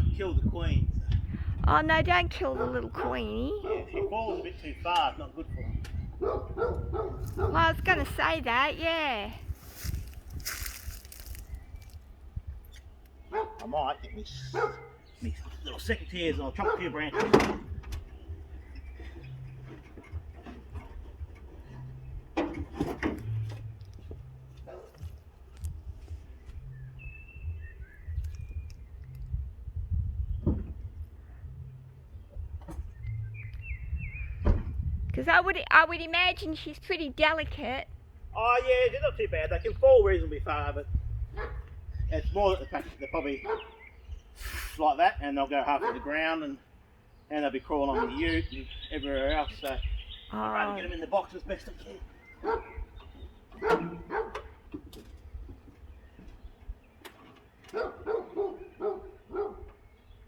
to kill the queen. So. Oh no, don't kill the little queenie. Yeah, she falls a bit too far, it's not good for them. Well, I was going to say that, yeah. I might get me little secateurs and I'll chop a few branches. Because I would imagine she's pretty delicate. Oh yeah, they're not too bad. They can fall reasonably far, but it's more that the fact that they're probably like that, and they'll go half to the ground, and they'll be crawling on the ute and everywhere else. So I'd rather get them in the box as best I can.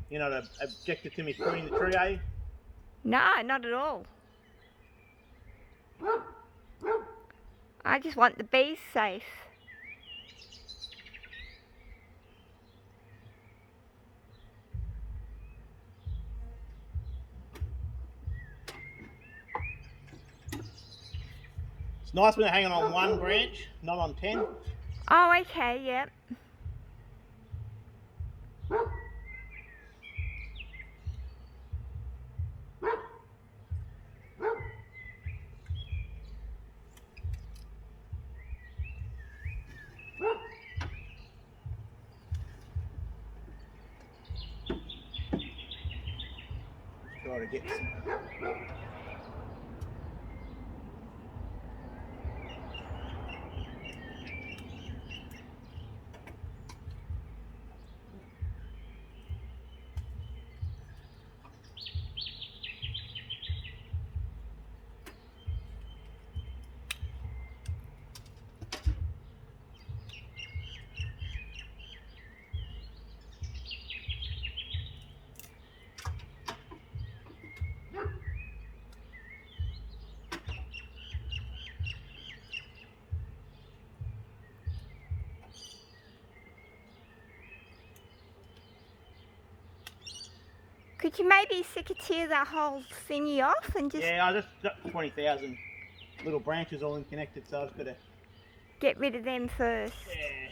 You're not objected to me pruning the tree, are you? No, not at all. I just want the bees safe. It's nice when they're hanging on one branch, not on 10. Oh, okay, yep. Try to get some. Could you maybe secateur that whole thingy off and just... Yeah, I just got 20,000 little branches all connected, so I've got to... get rid of them first. Yeah.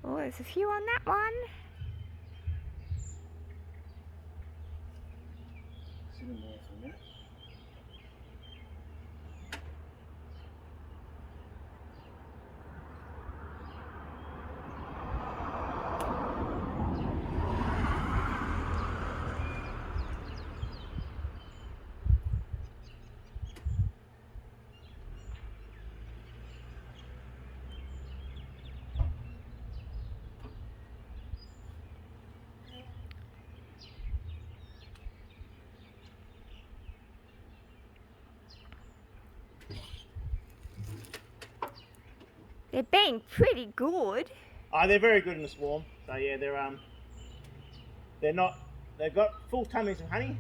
Oh, there's a few on that one. Sit in there for a minute. They're being pretty good. Oh, they're very good in the swarm. So yeah, they're not. They've got full tummies of honey.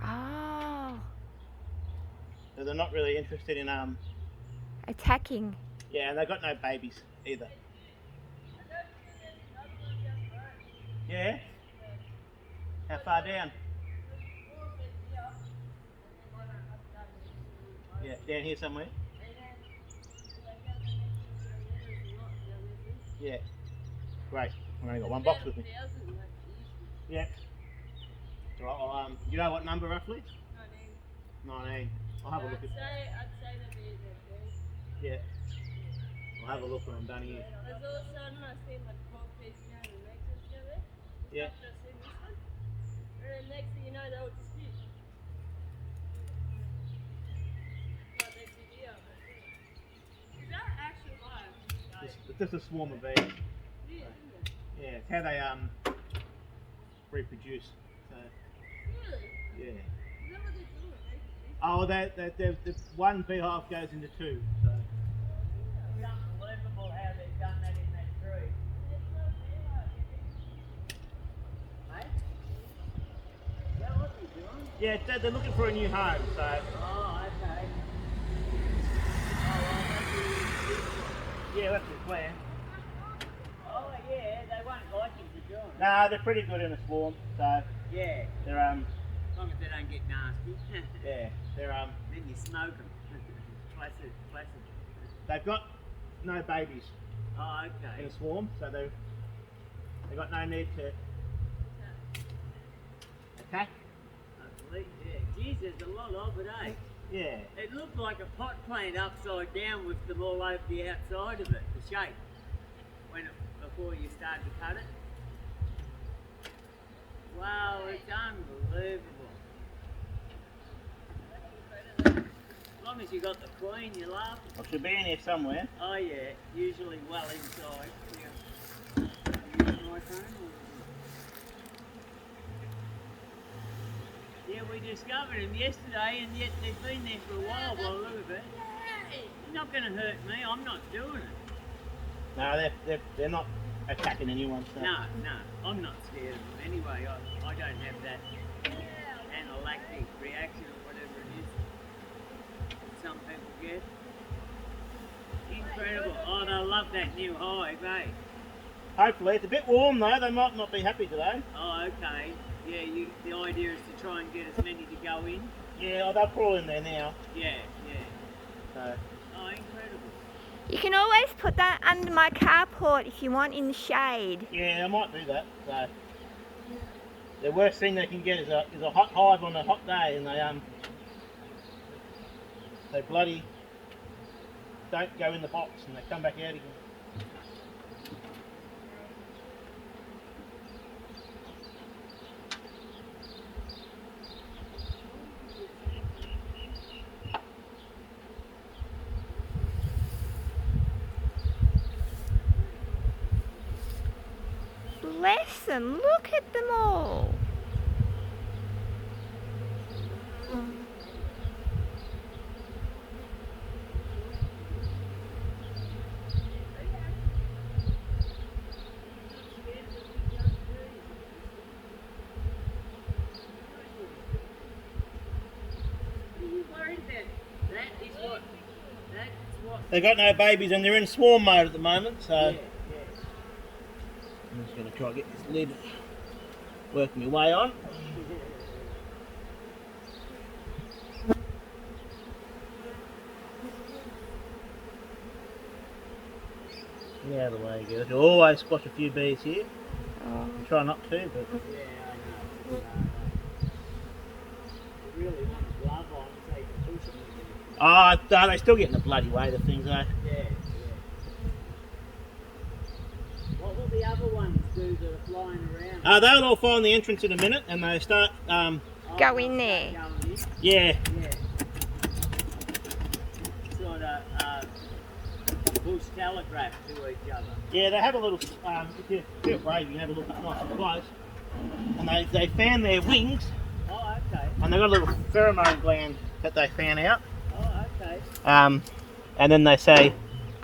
Oh. So they're not really interested in Attacking. Yeah, and they've got no babies either. Yeah. How far down? Yeah, down here somewhere. Yeah. Great. I've only got one box with me. Yeah. Right, well, you know what number roughly? 19. 19. I'll have a look at. I'd say they'd be there. Yeah. I'll have a look when I'm done here. Because all of a sudden I see like 12 piece down and next to each other. Yeah. After I see this one. And then next thing you know, they would dispute. But they video. Is that actually live? It's just a swarm of bees. It is, isn't it? Yeah, it's how they reproduce. So, Really? yeah. Is that what they're doing? They Oh, the one beehive goes into two. So. It's unbelievable how they've done that in that tree. Mate? Is that what they're doing? Yeah, they're looking for a new home. So. Oh, okay. Yeah, that's the plan. Oh, yeah, they won't like him for doing it. Nah, they're pretty good in a swarm. So Yeah, they're as long as they don't get nasty. yeah, they're Then you smoke them. Placid. they've got no babies Oh, in okay. a swarm, so they've got no need to attack. I believe, yeah. Geez, there's a lot of it, eh? Yeah. It looked like a pot plant upside down with them all over the outside of it, the shape, before you start to cut it. Wow, it's unbelievable. As long as you got the queen, you're laughing. I should be in here somewhere. Oh yeah, usually well inside. Yeah. You use my phone or... Yeah, we discovered them yesterday, and yet they've been there for a while by the look of it. It's not going to hurt me. I'm not doing it. No, they're not attacking anyone. So. No, I'm not scared of them anyway. I don't have that anaphylactic reaction or whatever it is that some people get. Incredible. Oh, they'll love that new hive, eh? Hopefully, it's a bit warm though. They might not be happy today. Oh, okay. Yeah, the idea is to try and get as many to go in. Yeah, they'll crawl in there now. Yeah. So. Oh, incredible. You can always put that under my carport if you want in the shade. Yeah, I might do that. So. The worst thing they can get is a hot hive on a hot day, and they bloody don't go in the box, and they come back out again. Bless them, look at them all. They've got no babies and they're in swarm mode at the moment, so I'm just going to try and get this lid working my way on. Get out of the way, girls. You'll always spot a few bees here. Oh. Try not to, but Really want a glove on so you can push them. they still get in the bloody way of things, eh? Yeah. What will the other ones do that are flying around? They'll all find the entrance in a minute and they start, Go in there. Going in. yeah. Sort of push telegraph to each other. Yeah, they have a little, if you feel brave, you can have a look nice and close. And they fan their wings, Oh, okay. and they've got a little pheromone gland that they fan out. Oh, okay. And then they say,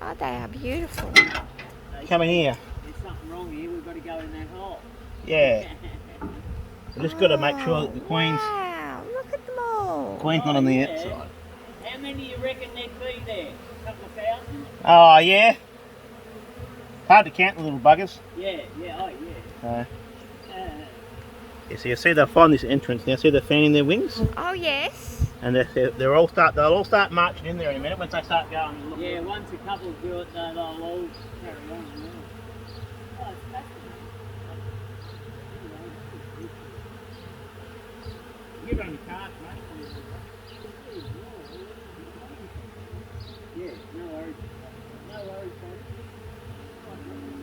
Oh, they are beautiful. come in here. There's something wrong here. We've got to go in that hole. Yeah. We've just got to make sure that the queen's Wow, look at them all. not on the yeah. outside. How many you reckon there'd be there? A couple of thousand? Oh, yeah. Hard to count the little buggers. Yeah. Oh, yeah. Yeah, so you see they'll find this entrance now. See they're fanning their wings, Oh, yes. and they'll all start marching in there in a minute once they start going. Yeah, once a couple do it, they'll all carry on. Yeah. Oh, it's fascinating. You're on the cart, mate. Yeah, no worries. No worries, mate.